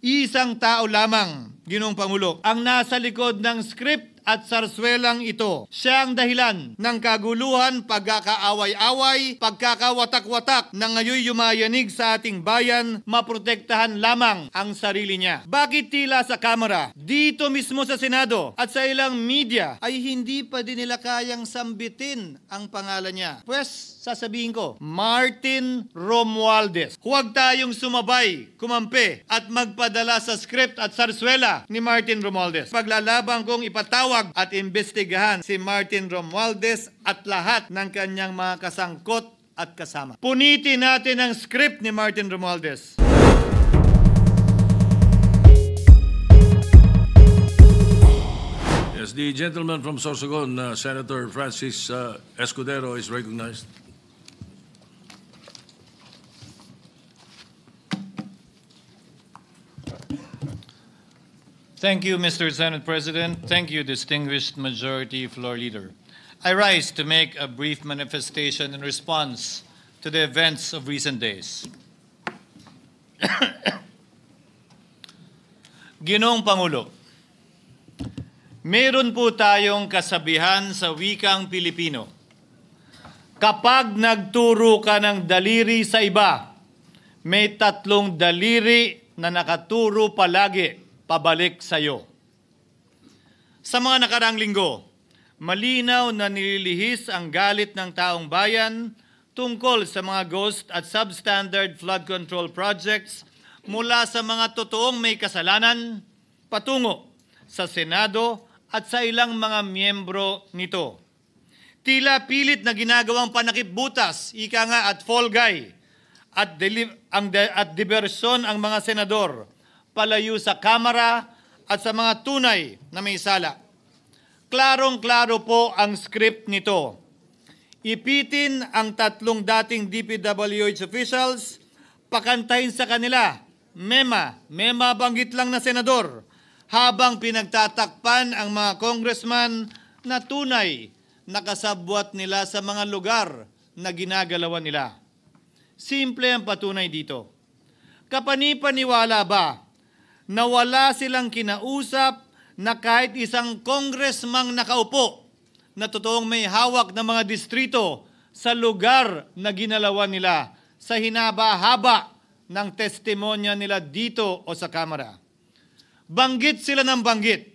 Isang tao lamang, Ginoong Pangulo, ang nasa likod ng script at sarswelang ito. Siya ang dahilan ng kaguluhan, pagkakaaway-away, pagkakawatak-watak na ngayon yumayanig sa ating bayan, maprotektahan lamang ang sarili niya. Bakit tila sa Kamara, dito mismo sa Senado at sa ilang media ay hindi pa din nila kayang sambitin ang pangalan niya? Pues, sasabihin ko, Martin Romualdez. Huwag tayong sumabay, kumampi at magpadala sa script at sarswela ni Martin Romualdez. Paglalaban kong ipatawag at imbestigahan si Martin Romualdez at lahat ng kanyang mga kasangkot at kasama. Punitin natin ang script ni Martin Romualdez. Yes, the gentleman from Sorsogon, Senator Francis Escudero, is recognized. Thank you, Mr. Senate President. Thank you, distinguished Majority Floor Leader. I rise to make a brief manifestation in response to the events of recent days. Ginoong Pangulo, meron po tayong kasabihan sa wikang Pilipino. Kapag nagturo ka ng daliri sa iba, may tatlong daliri na nakaturo palagi pabalik sa iyo. Sa mga nakaraang linggo, malinaw na nililihis ang galit ng taong bayan tungkol sa mga ghost at substandard flood control projects mula sa mga totoong may kasalanan patungo sa Senado at sa ilang mga miyembro nito. Tila pilit na ginagawang panakipbutas, ika nga at fall guy, at diversyon ang mga senador palayo sa Kamara at sa mga tunay na may sala. Klarong-klaro po ang script nito. Ipitin ang tatlong dating DPWH officials, pakantahin sa kanila, mema banggit lang na senador, habang pinagtatakpan ang mga congressman na tunay nakasabwat nila sa mga lugar na ginagalawan nila. Simple ang patunay dito. Kapanipaniwala ba na wala silang kinausap na kahit isang congressman nakaupo na totoong may hawak ng mga distrito sa lugar na ginalawan nila sa hinaba-haba ng testimonya nila dito o sa Kamara? Banggit sila ng banggit,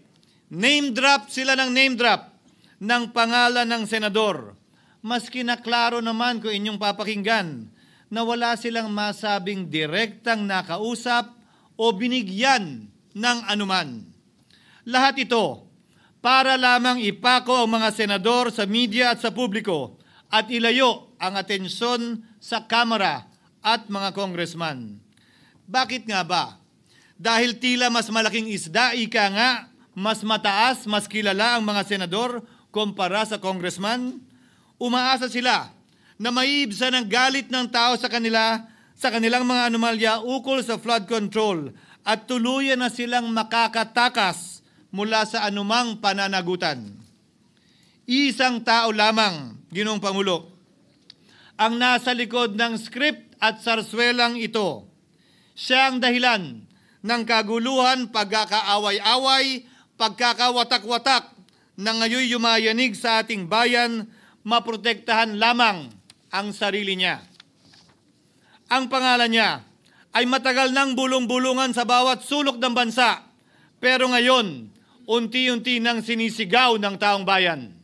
name drop sila ng name drop ng pangalan ng senador. Maski na klaro naman kung inyong papakinggan na wala silang masabing direktang nakausap o binigyan ng anuman. Lahat ito para lamang ipako ang mga senador sa media at sa publiko at ilayo ang atensyon sa Kamara at mga congressman. Bakit nga ba? Dahil tila mas malaking isda, ika nga, mas mataas, mas kilala ang mga senador kumpara sa congressman? Umaasa sila na maiibsan ang galit ng tao sa kanilang mga anomalya ukol sa flood control at tuluyan na silang makakatakas mula sa anumang pananagutan. Isang tao lamang, Ginoong Pangulo, ang nasa likod ng script at sarswelang ito. Siya ang dahilan ng kaguluhan, pagkakaaway-away, pagkakawatak-watak na ngayon yumayanig sa ating bayan, maprotektahan lamang ang sarili niya. Ang pangalan niya ay matagal nang bulong-bulungan sa bawat sulok ng bansa, pero ngayon, unti-unti nang sinisigaw ng taong bayan.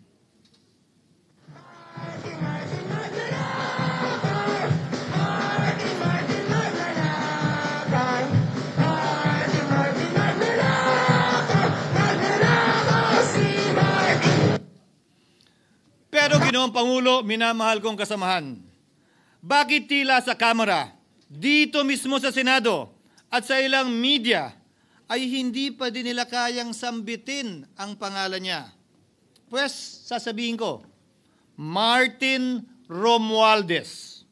Pero Ginoong Pangulo, minamahal kong kasamahan, bakit tila sa Kamara, dito mismo sa Senado at sa ilang media ay hindi pa din nila kayang sambitin ang pangalan niya? Pues, sasabihin ko, Martin Romualdez.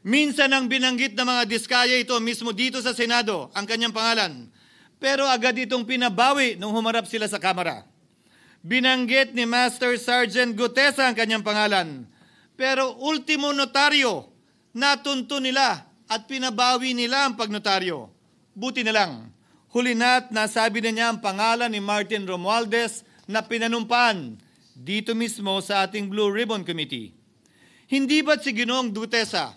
Minsan ang binanggit ng mga diskaya ito mismo dito sa Senado, ang kanyang pangalan. Pero agad itong pinabawi nung humarap sila sa Kamara. Binanggit ni Master Sergeant Gutesa ang kanyang pangalan. Pero ultimo notaryo, natunto nila at pinabawi nila ang pagnotaryo. Buti na lang, Huli na't nasabi na niya ang pangalan ni Martin Romualdez na pinanumpaan dito mismo sa ating Blue Ribbon Committee. Hindi ba't si Ginoong Gutesa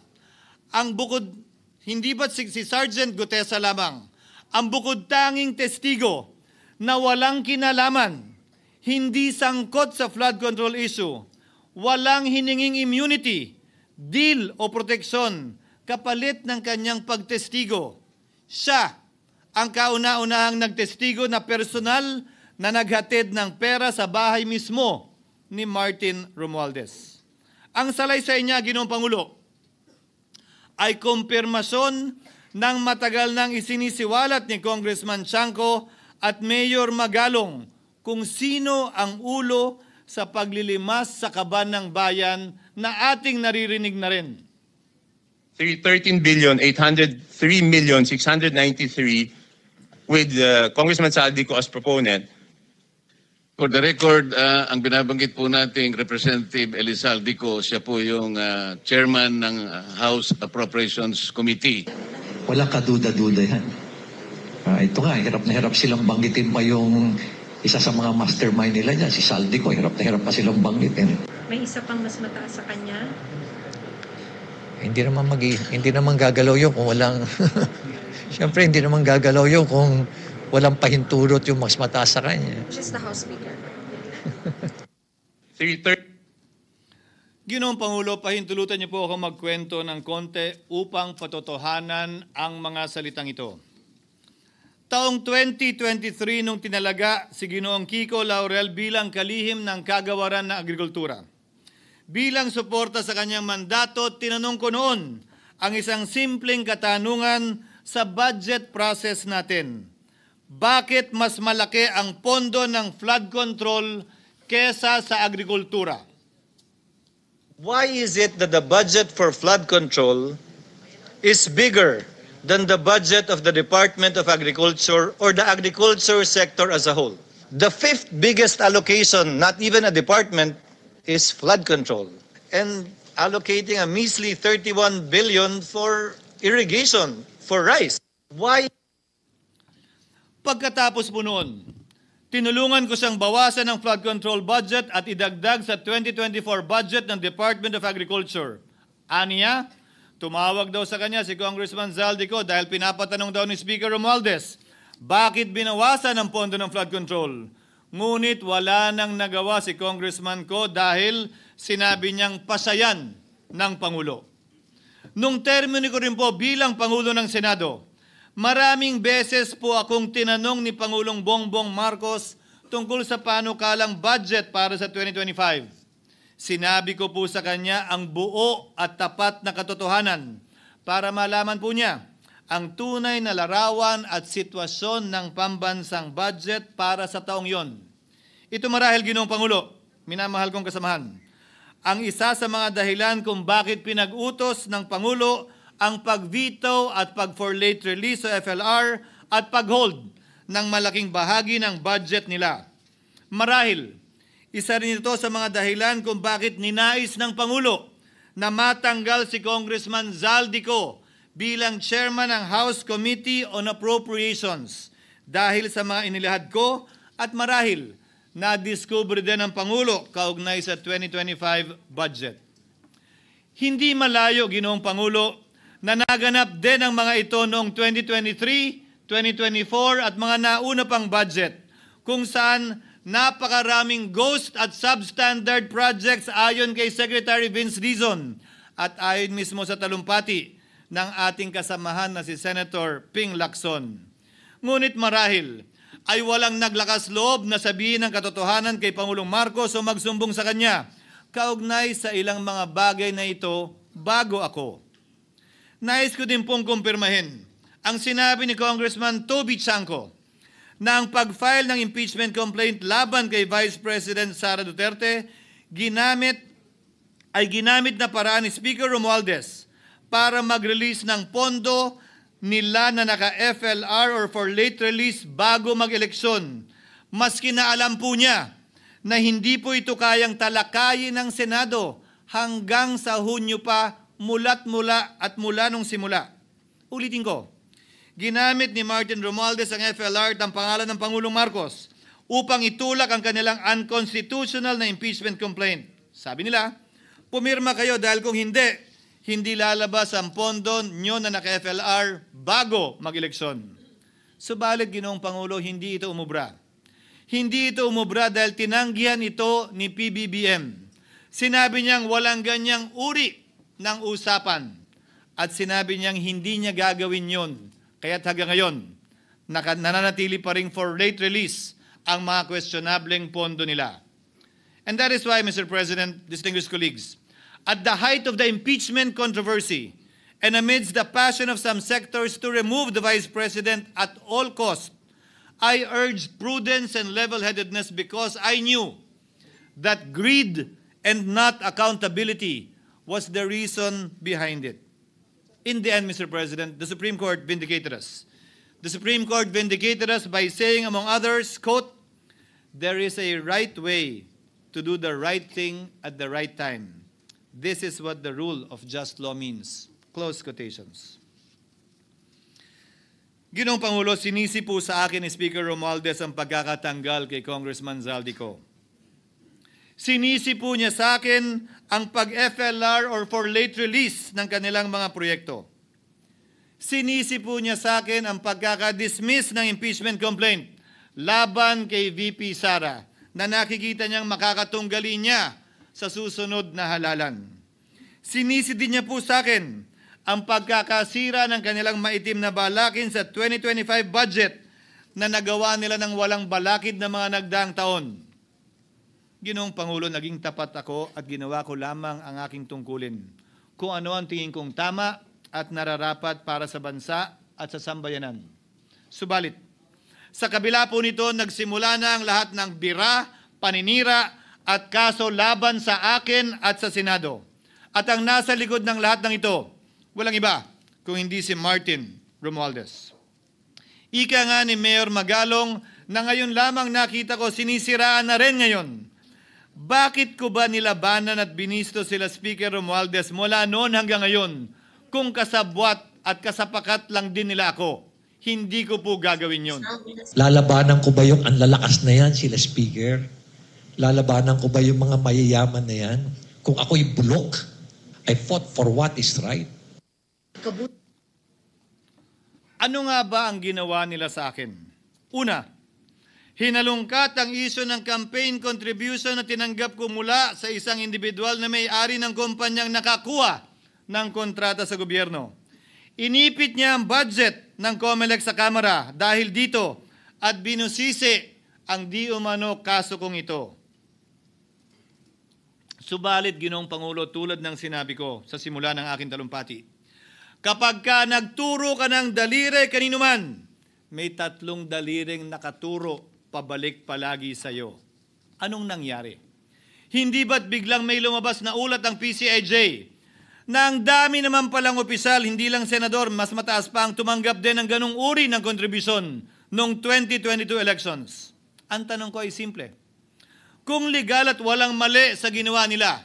hindi ba't si Sergeant Gutesa lamang ang bukod tanging testigo na walang kinalaman, hindi sangkot sa flood control issue, walang hininging immunity, deal o proteksyon kapalit ng kanyang pagtestigo? Siya ang kauna-unahang nagtestigo na personal na naghatid ng pera sa bahay mismo ni Martin Romualdez. Ang salaysay niya, Ginoong Pangulo, ay kumpirmasyon ng matagal nang isinisiwalat ni Congressman Chanco at Mayor Magalong kung sino ang ulo sa paglilimas sa kaban ng bayan na ating naririnig na rin. 13,803,693 with Congressman Saldico as proponent. For the record, ang binabanggit po nating Representative Elizaldico, siya po yung chairman ng House Appropriations Committee. Walang kaduda-duda yan. Ito nga, hirap na hirap silang banggitin pa yung isa sa mga mastermind nila dyan, si Saldico, hirap na hirap pa silang banggitin. May isa pang mas mataas sa kanya? Hindi naman gagalaw yun kung walang... Siyempre, hindi naman gagalaw yun kung walang pahintulot yung mas mataas sa kanya. She's the House Speaker. Ginoong Pangulo, pahintulutan niyo po ako magkwento ng konti upang patotohanan ang mga salitang ito. Taong 2023 nung tinalaga si Ginoong Kiko Laurel bilang kalihim ng kagawaran ng agrikultura. Bilang suporta sa kanyang mandato, tinanong ko noon ang isang simpleng katanungan sa budget process natin. Bakit mas malaki ang pondo ng flood control kesa sa agrikultura? Why is it that the budget for flood control is bigger than the budget of the Department of Agriculture or the agriculture sector as a whole? The fifth biggest allocation, not even a department, is flood control. And allocating a measly 31 billion for irrigation, for rice. Why? Pagkatapos po noon, tinulungan ko siyang bawasan ang flood control budget at idagdag sa 2024 budget ng Department of Agriculture. Aniya, tumawag daw sa kanya si Congressman Zaldico dahil pinapatanong daw ni Speaker Romualdez, bakit binawasan ang pondo ng flood control? Ngunit wala nang nagawa si Congressman ko dahil sinabi niyang pasayan ng Pangulo. Nung termino ko rin po bilang Pangulo ng Senado, maraming beses po akong tinanong ni Pangulong Bongbong Marcos tungkol sa panukalang budget para sa 2025. Sinabi ko po sa kanya ang buo at tapat na katotohanan para malaman po niya ang tunay na larawan at sitwasyon ng pambansang budget para sa taong yon. Ito marahil, Ginoong Pangulo, minamahal kong kasamahan, ang isa sa mga dahilan kung bakit pinag-utos ng Pangulo ang pag-veto at pag-for late release sa FLR at pag-hold ng malaking bahagi ng budget nila. Marahil, isa rin ito sa mga dahilan kung bakit ninais ng Pangulo na matanggal si Congressman Zaldico bilang chairman ng House Committee on Appropriations dahil sa mga inilahad ko at marahil na-discover din ng Pangulo kaugnay sa 2025 budget. Hindi malayo, Ginoong Pangulo, na naganap din ang mga ito noong 2023, 2024 at mga nauna pang budget kung saan napakaraming ghost at substandard projects ayon kay Secretary Vince Dizon at ayon mismo sa talumpati ng ating kasamahan na si Senator Ping Lacson. Ngunit marahil ay walang naglakas loob na sabihin ng katotohanan kay Pangulong Marcos o magsumbong sa kanya kaugnay sa ilang mga bagay na ito bago ako. Nais ko din pong kumpirmahin ang sinabi ni Congressman Toby Chanco na ang pag-file ng impeachment complaint laban kay Vice President Sara Duterte ginamit na paraan ni Speaker Romualdez para mag-release ng pondo nila na naka-FLR or for late release bago mag-eleksyon. Maski na alam po niya na hindi po ito kayang talakayin ng Senado hanggang sa Hunyo pa mula nung simula. Ulitin ko, ginamit ni Martin Romualdez ang FLR at ang pangalan ng Pangulong Marcos upang itulak ang kanilang unconstitutional na impeachment complaint. Sabi nila, pumirma kayo dahil kung hindi lalabas ang pondo nyo na naka-FLR bago mag-eleksyon. Subalit, Ginoong Pangulo, hindi ito umubra. Hindi ito umubra dahil tinanggihan ito ni PBBM. Sinabi niyang walang ganyang uri ng usapan at sinabi niyang hindi niya gagawin yon. Kaya't hanggang ngayon, nananatili pa rin for late release ang mga questionableng pondo nila. And that is why, Mr. President, distinguished colleagues, at the height of the impeachment controversy and amidst the passion of some sectors to remove the Vice President at all costs, I urged prudence and level-headedness because I knew that greed and not accountability was the reason behind it. In the end, Mr. President, the Supreme Court vindicated us. The Supreme Court vindicated us by saying, among others, quote, "There is a right way to do the right thing at the right time. This is what the rule of just law means." Close quotations. Ginoong Pangulo, sinisi po sa akin ni Speaker Romualdez ang pagkakatanggal kay Congressman Zaldico. Sinisi po niya sa akin ang pag-FLR or for late release ng kanilang mga proyekto. Sinisi po niya sa akin ang pagkakadismiss ng impeachment complaint laban kay VP Sara na nakikita niyang makakatunggali niya sa susunod na halalan. Sinisi din niya po sa akin ang pagkakasira ng kanilang maitim na balakin sa 2025 budget na nagawa nila ng walang balakid na mga nagdaang taon. Ginoong Pangulo, naging tapat ako at ginawa ko lamang ang aking tungkulin. Kung ano ang tingin kong tama at nararapat para sa bansa at sa sambayanan. Subalit, sa kabila po nito, nagsimula na ang lahat ng bira, paninira at kaso laban sa akin at sa Senado. At ang nasa likod ng lahat ng ito, walang iba kung hindi si Martin Romualdez. Ika nga ni Mayor Magalong na ngayon lamang nakita ko sinisiraan na rin ngayon. Bakit ko ba nilabanan at binisto sila Speaker Romualdez mula noon hanggang ngayon kung kasabwat at kasapakat lang din nila ako? Hindi ko po gagawin yon. Lalabanan ko ba yung anlalakas na yan, sila Speaker? Lalabanan ko ba yung mga mayayaman na yan? Kung ako'y bulok, I fought for what is right. Ano nga ba ang ginawa nila sa akin? Una, hinalungkat ang isyu ng campaign contribution na tinanggap ko mula sa isang individual na may-ari ng kumpanyang nakakuha ng kontrata sa gobyerno. Inipit niya ang budget ng COMELEC sa Kamara dahil dito at binusisi ang di umano kaso kong ito. Subalit, Ginoong Pangulo, tulad ng sinabi ko sa simula ng aking talumpati, kapag ka nagturo ka ng daliri kanino man, may tatlong daliring nakaturo pabalik palagi sa iyo. Anong nangyari? Hindi ba't biglang may lumabas na ulat ng PCIJ na ang dami naman palang opisyal, hindi lang senador, mas mataas pa ang tumanggap din ng ganung uri ng kontribusyon noong 2022 elections? Ang tanong ko ay simple. Kung legal at walang mali sa ginawa nila,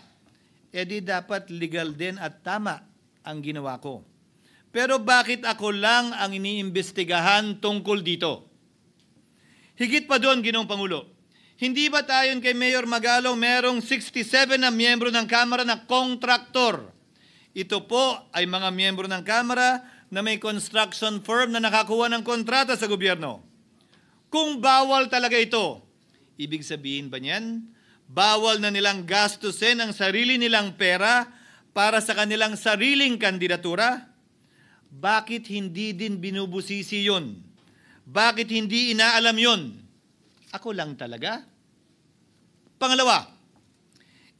edi dapat legal din at tama ang ginawa ko. Pero bakit ako lang ang iniimbestigahan tungkol dito? Higit pa doon, Ginoong Pangulo, hindi ba tayon kay Mayor Magalong merong 67 na miyembro ng Kamara na kontraktor? Ito po ay mga miyembro ng Kamara na may construction firm na nakakuha ng kontrata sa gobyerno. Kung bawal talaga ito, ibig sabihin ba niyan, bawal na nilang gastusin ang sarili nilang pera para sa kanilang sariling kandidatura? Bakit hindi din binubusisi yun? Bakit hindi inaalam yun? Ako lang talaga? Pangalawa,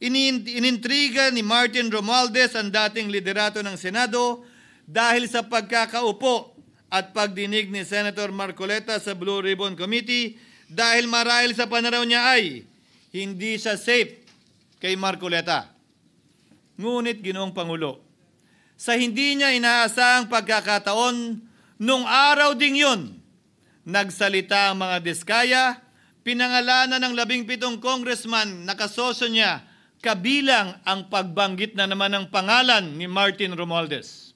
inintriga ni Martin Romualdez ang dating liderato ng Senado dahil sa pagkakaupo at pagdinig ni Senator Marcoleta sa Blue Ribbon Committee dahil marahil sa pananaw niya ay hindi siya safe kay Marcoleta. Ngunit, Ginoong Pangulo, sa hindi niya inaasahang pagkakataon, nung araw ding yun, nagsalita ang mga diskaya, pinangalanan ng 17 congressman na kasosyo niya, kabilang ang pagbanggit na naman ng pangalan ni Martin Romualdez.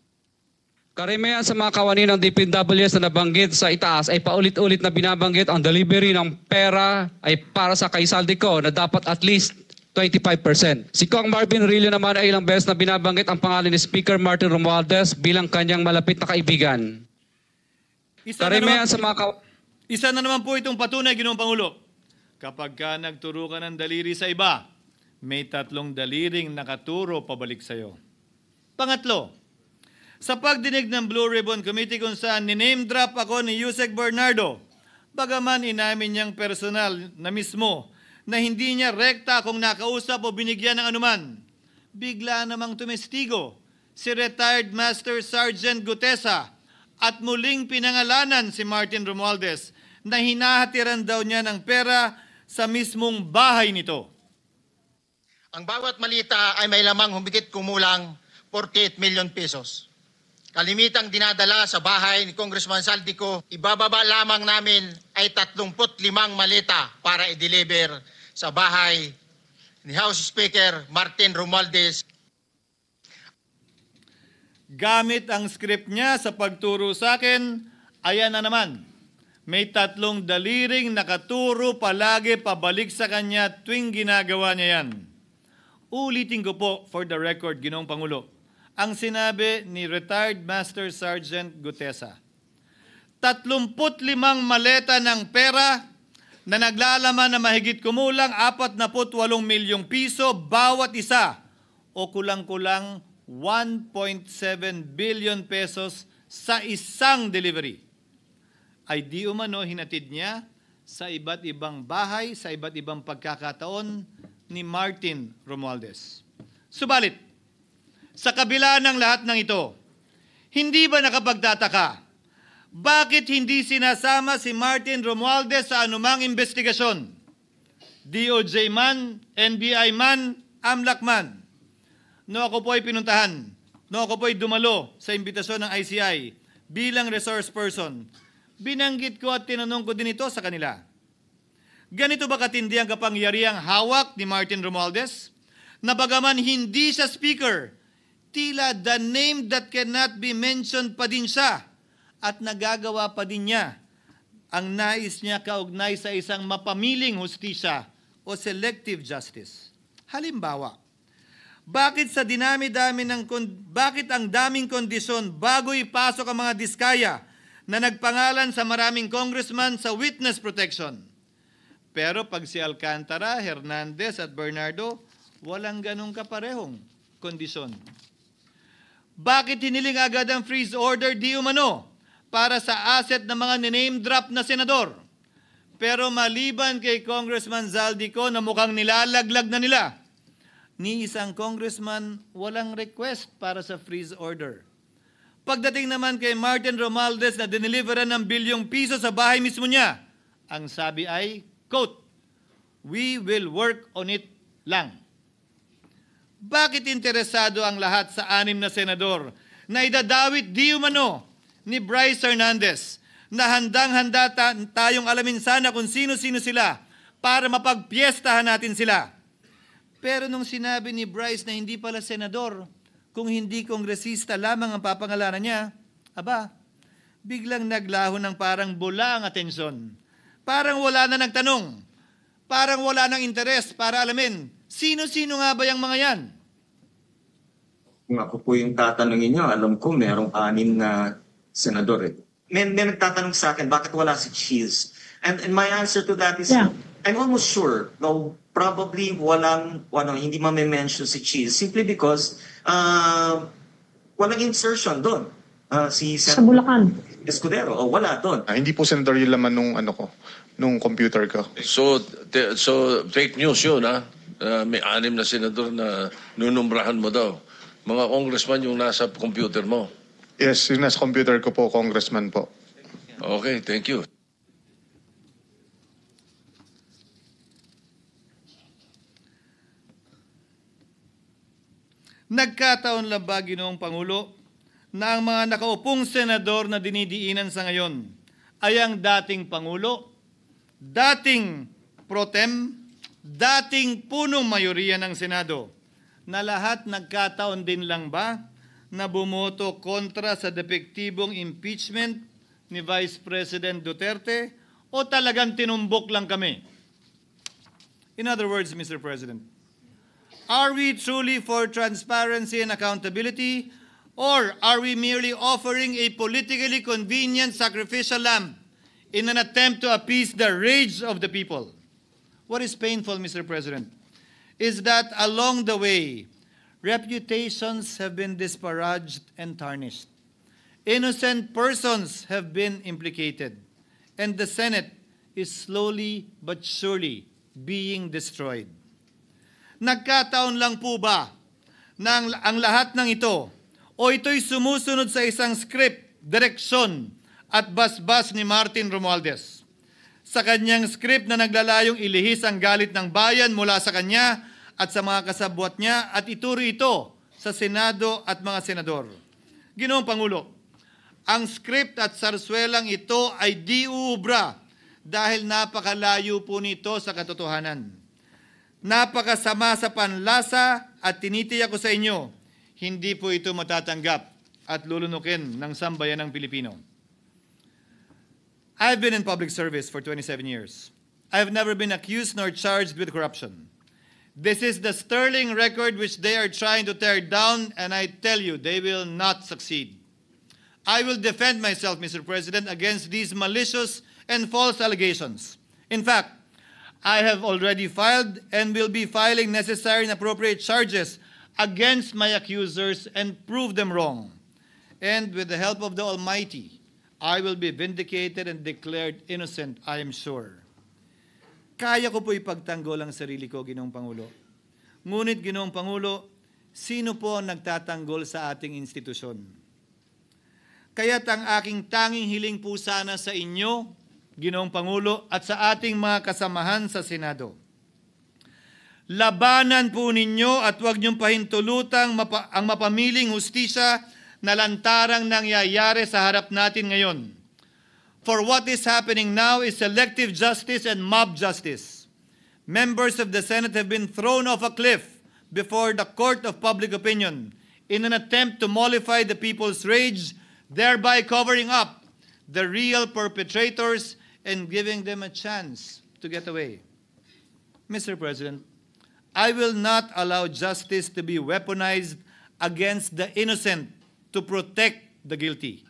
Karamihan sa mga kawani ng DPWH na nabanggit sa itaas ay paulit-ulit na binabanggit ang delivery ng pera ay para sa kay Saldico na dapat at least 25%. Si Kong Marvin Rillo naman ay ilang beses na binabanggit ang pangalan ni Speaker Martin Romualdez bilang kanyang malapit na kaibigan. Isa na naman po itong patunay, Ginoong Pangulo. Kapag ka nagturo ka ng daliri sa iba, may 3 daliring nakaturo pabalik sa iyo. Pangatlo, sa pagdinig ng Blue Ribbon Committee kung saan niname drop ako ni Yusek Bernardo, bagaman inamin niyang personal na mismo na hindi niya rekta kung nakausap o binigyan ng anuman, bigla namang tumestigo si retired Master Sergeant Gutesa at muling pinangalanan si Martin Romualdez na hinahatiran daw niya ng pera sa mismong bahay nito. Ang bawat malita ay may lamang humigit kumulang 48 million pesos. Kalimitang dinadala sa bahay ni Congressman Saldico, ibababa lamang namin ay 35 malita para i-deliver sa bahay ni House Speaker Martin Romualdez. Gamit ang script niya sa pagturo sa akin, ayan na naman. May 3 daliring nakaturo palagi pabalik sa kanya tuwing ginagawa niya yan. Ulitin ko po for the record, Ginoong Pangulo, ang sinabi ni retired Master Sergeant Gutesa. 35 maleta ng pera na naglalaman na mahigit kumulang 48 milyong piso bawat isa o kulang-kulang 1.7 billion pesos sa isang delivery. Ay di umano hinatid niya sa iba't ibang bahay, sa iba't ibang pagkakataon ni Martin Romualdez. Subalit, sa kabila ng lahat ng ito, hindi ba nakapagtataka? Bakit hindi sinasama si Martin Romualdez sa anumang investigasyon? DOJ man, NBI man, AMLAC man. No ako po ay pinuntahan, no ako po ay dumalo sa imbitasyon ng ICI bilang resource person, binanggit ko at tinanong ko din ito sa kanila. Ganito ba katindi ang kapangyarihang hawak ni Martin Romualdez? Na bagaman hindi siya speaker, tila the name that cannot be mentioned pa din siya at nagagawa pa din niya ang nais niya kaugnay sa isang mapamiling hustisya o selective justice. Halimbawa, bakit ang daming kondisyon bago ipasok ang mga diskaya na nagpangalan sa maraming congressman sa witness protection? Pero pag si Alcantara, Hernandez at Bernardo, walang ganong kaparehong kondisyon. Bakit hiniling agad ang freeze order di umano para sa asset ng mga name drop na senador? Pero maliban kay Congressman Zaldico na mukhang nilalaglag na nila, ni isang congressman walang request para sa freeze order. Pagdating naman kay Martin Romualdez na dineliveran ng bilyong piso sa bahay mismo niya, ang sabi ay, quote, "We will work on it lang." Bakit interesado ang lahat sa 6 na senador na idadawit di umano ni Bryce Hernandez na handang-handa tayong alamin sana kung sino-sino sila para mapagpiestahan natin sila? Pero nung sinabi ni Bryce na hindi pala senador, kung hindi kongresista lamang ang papangalanan niya, aba, biglang naglaho ng parang bula ang atensyon. Parang wala na nagtanong. Parang wala nang interes para alamin, sino-sino nga ba yung mga yan? Kung ako po yung tatanungin nyo, alam ko merong 6 na senador eh. May nagtatanong sa akin, bakit wala si Cheese? And my answer to that is, I'm almost sure, no, probably hindi ma-mention si Cheese simply because walang insertion doon. Si sa Bulacan. Escudero, wala doon. Hindi po senador yung laman nung computer ko. So fake news yun, ha? May 6 na senador na nunumbrahan mo daw. Mga congressman yung nasa computer mo. Yes, yung nasa computer ko po, congressman po. Okay, thank you. Nagkataon lang ba, Ginoong Pangulo, na ang mga nakaupong senador na dinidiinan sa ngayon ay ang dating Pangulo, dating pro tem, dating punong mayoriya ng Senado, na lahat nagkataon din lang ba na bumoto kontra sa depektibong impeachment ni Vice President Duterte o talagang tinumbok lang kami? In other words, Mr. President, are we truly for transparency and accountability, or are we merely offering a politically convenient sacrificial lamb in an attempt to appease the rage of the people? What is painful, Mr. President, is that along the way, reputations have been disparaged and tarnished. Innocent persons have been implicated, and the Senate is slowly but surely being destroyed. Nagkataon lang po ba na ang lahat ng ito o ito'y sumusunod sa isang script, direksyon at basbas ni Martin Romualdez? Sa kanyang script na naglalayong ilihis ang galit ng bayan mula sa kanya at sa mga kasabwat niya at ituro ito sa Senado at mga senador. Ginoong Pangulo, ang script at sarswelang ito ay di uubra dahil napakalayo po nito sa katotohanan. Napakasama sa panlasa at tinitiyak ko sa inyo, hindi po ito matatanggap at lulunukin ng sambayanang Pilipino. I've been in public service for 27 years. I've never been accused nor charged with corruption. This is the sterling record which they are trying to tear down, and I tell you, they will not succeed. I will defend myself, Mr. President, against these malicious and false allegations. In fact, I have already filed and will be filing necessary and appropriate charges against my accusers and prove them wrong. And with the help of the Almighty, I will be vindicated and declared innocent, I am sure. Kaya ko po ipagtanggol ang sarili ko, Ginoong Pangulo. Ngunit, Ginoong Pangulo, sino po ang nagtatanggol sa ating institusyon? Kaya't ang aking tanging hiling po sana sa inyo, Ginoong Pangulo, at sa ating mga kasamahan sa Senado. Labanan po ninyo at huwag niyong pahintulutang ang mapamiling hustisya na lantarang nangyayari sa harap natin ngayon. For what is happening now is selective justice and mob justice. Members of the Senate have been thrown off a cliff before the court of public opinion in an attempt to mollify the people's rage, thereby covering up the real perpetrators and giving them a chance to get away. Mr. President, I will not allow justice to be weaponized against the innocent to protect the guilty,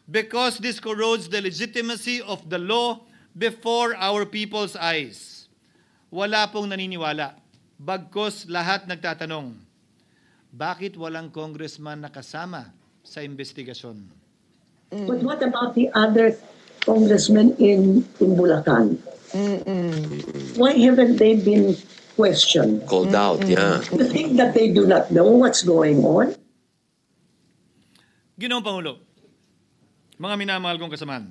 because this corrodes the legitimacy of the law before our people's eyes. Wala pong naniniwala, bagkos lahat nagtatanong, bakit walang congressman nakasama sa investigasyon? But what about the other congressmen in Bulacan? Why haven't they been questioned? Called out, yeah. You think that they do not know what's going on? Ginoong Pangulo, mga minamahal kong kasamahan,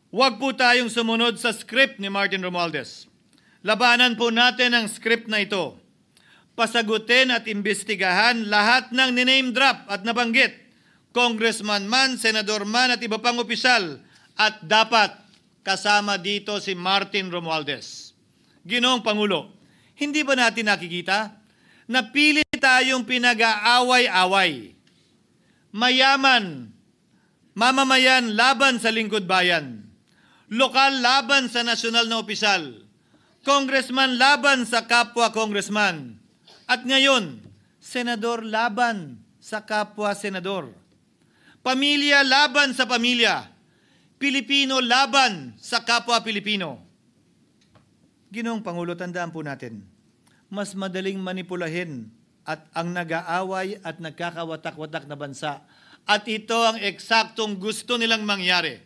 huwag po tayong sumunod sa script ni Martin Romualdez. Labanan po natin ang script na ito. Pasagutin at imbestigahan lahat ng niname drop at nabanggit, congressman man, senador man at iba pang opisyal, at dapat kasama dito si Martin Romualdez. Ginoong Pangulo, hindi ba natin nakikita na pilit tayong pinag-aaway-away? Mayaman, mamamayan laban sa lingkod bayan, lokal laban sa nasyonal na opisyal, congressman laban sa kapwa congressman, at ngayon, senador laban sa kapwa senador, pamilya laban sa pamilya, Pilipino laban sa kapwa Pilipino. Ginoong Pangulo, tandaan po natin, mas madaling manipulahin at ang nag-aaway at nagkakawatak-watak na bansa. At ito ang eksaktong gusto nilang mangyari.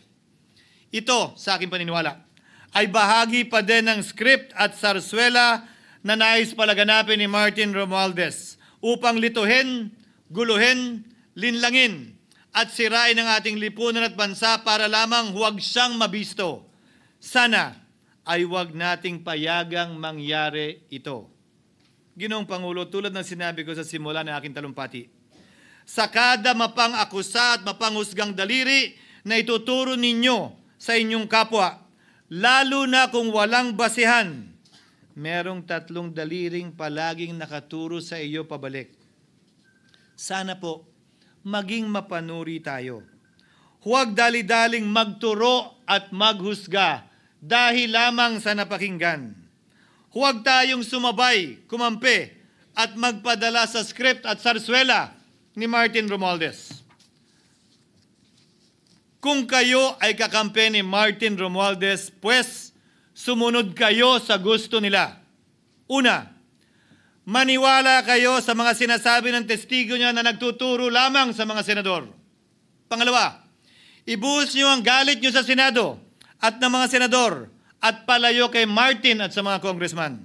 Ito, sa aking paniniwala, ay bahagi pa din ng script at sarswela na nais palaganapin ni Martin Romualdez upang lituhin, guluhin, linlangin at sirain ang ating lipunan at bansa para lamang huwag siyang mabisto. Sana ay huwag nating payagang mangyari ito. Ginoong Pangulo, tulad ng sinabi ko sa simula ng aking talumpati, sa kada mapang-akusa at mapanghusgang daliri na ituturo ninyo sa inyong kapwa, lalo na kung walang basihan, merong 3 daliring palaging nakaturo sa iyo pabalik. Sana po, maging mapanuri tayo. Huwag dali-daling magturo at maghusga dahil lamang sa napakinggan. Huwag tayong sumabay, kumampi at magpadala sa script at sarswela ni Martin Romualdez. Kung kayo ay kakampi ni Martin Romualdez, pues sumunod kayo sa gusto nila. Una, maniwala kayo sa mga sinasabi ng testigo niya na nagtuturo lamang sa mga senador. Pangalawa, ibuhos niyo ang galit niyo sa Senado at ng mga senador at palayo kay Martin at sa mga congressman.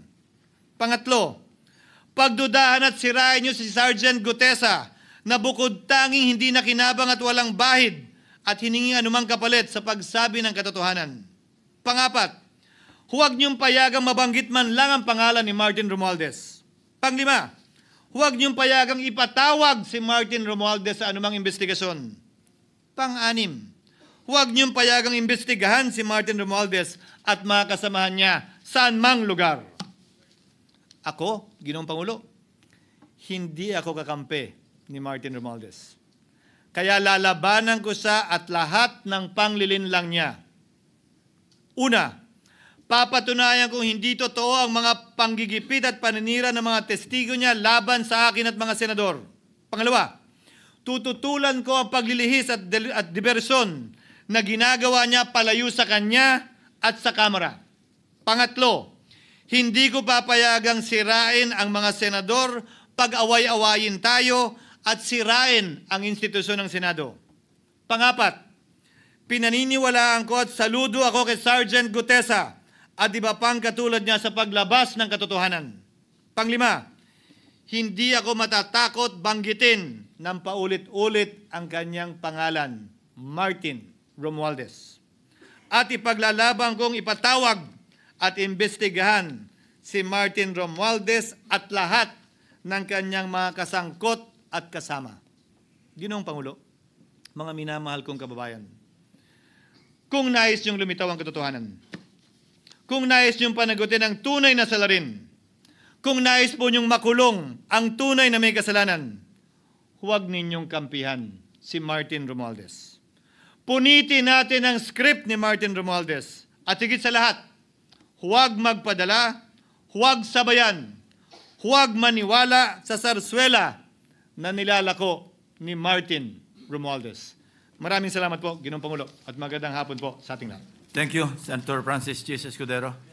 Pangatlo, pagdudahan at sirain niyo si Sergeant Gutesa na bukod tanging hindi nakinabang at walang bahid at hiningi anumang kapalit sa pagsabi ng katotohanan. Pangapat, huwag niyong payagang mabanggit man lang ang pangalan ni Martin Romualdez. Panglima, huwag niyong payagang ipatawag si Martin Romualdez sa anumang investigasyon. Pang-anim, huwag niyong payagang imbestigahan si Martin Romualdez at mga kasamahan niya saan mang lugar. Ako, Ginoong Pangulo, hindi ako kakampi ni Martin Romualdez. Kaya lalabanan ko siya at lahat ng panglilinlang niya. Una, papatunayan kong hindi totoo ang mga panggigipit at paninira ng mga testigo niya laban sa akin at mga senador. Pangalawa, tututulan ko ang paglilihis at diversyon na ginagawa niya palayo sa kanya at sa Kamara. Pangatlo, hindi ko papayagang sirain ang mga senador pag away-awayin tayo at sirain ang institusyon ng Senado. Pangapat, pinaniniwalaan ko at saludo ako kay Sergeant Gutesa at iba pang katulad niya sa paglabas ng katotohanan. Panglima, hindi ako matatakot banggitin ng paulit-ulit ang kanyang pangalan, Martin Romualdez. At ipaglalaban kong ipatawag at imbestigahan si Martin Romualdez at lahat ng kanyang mga kasangkot at kasama. Ginoong Pangulo, mga minamahal kong kababayan, kung nais niyong lumitaw ang katotohanan, kung nais niyong panagutin ang tunay na salarin, kung nais po niyong makulong ang tunay na may kasalanan, huwag ninyong kampihan si Martin Romualdez. Punitin natin ang script ni Martin Romualdez. At higit sa lahat, huwag magpadala, huwag sabayan, huwag maniwala sa sarswela na nilalako ni Martin Romualdez. Maraming salamat po, Ginoong Pangulo, at magandang hapon po sa ating lahat. Thank you, Senator Francis G. Escudero.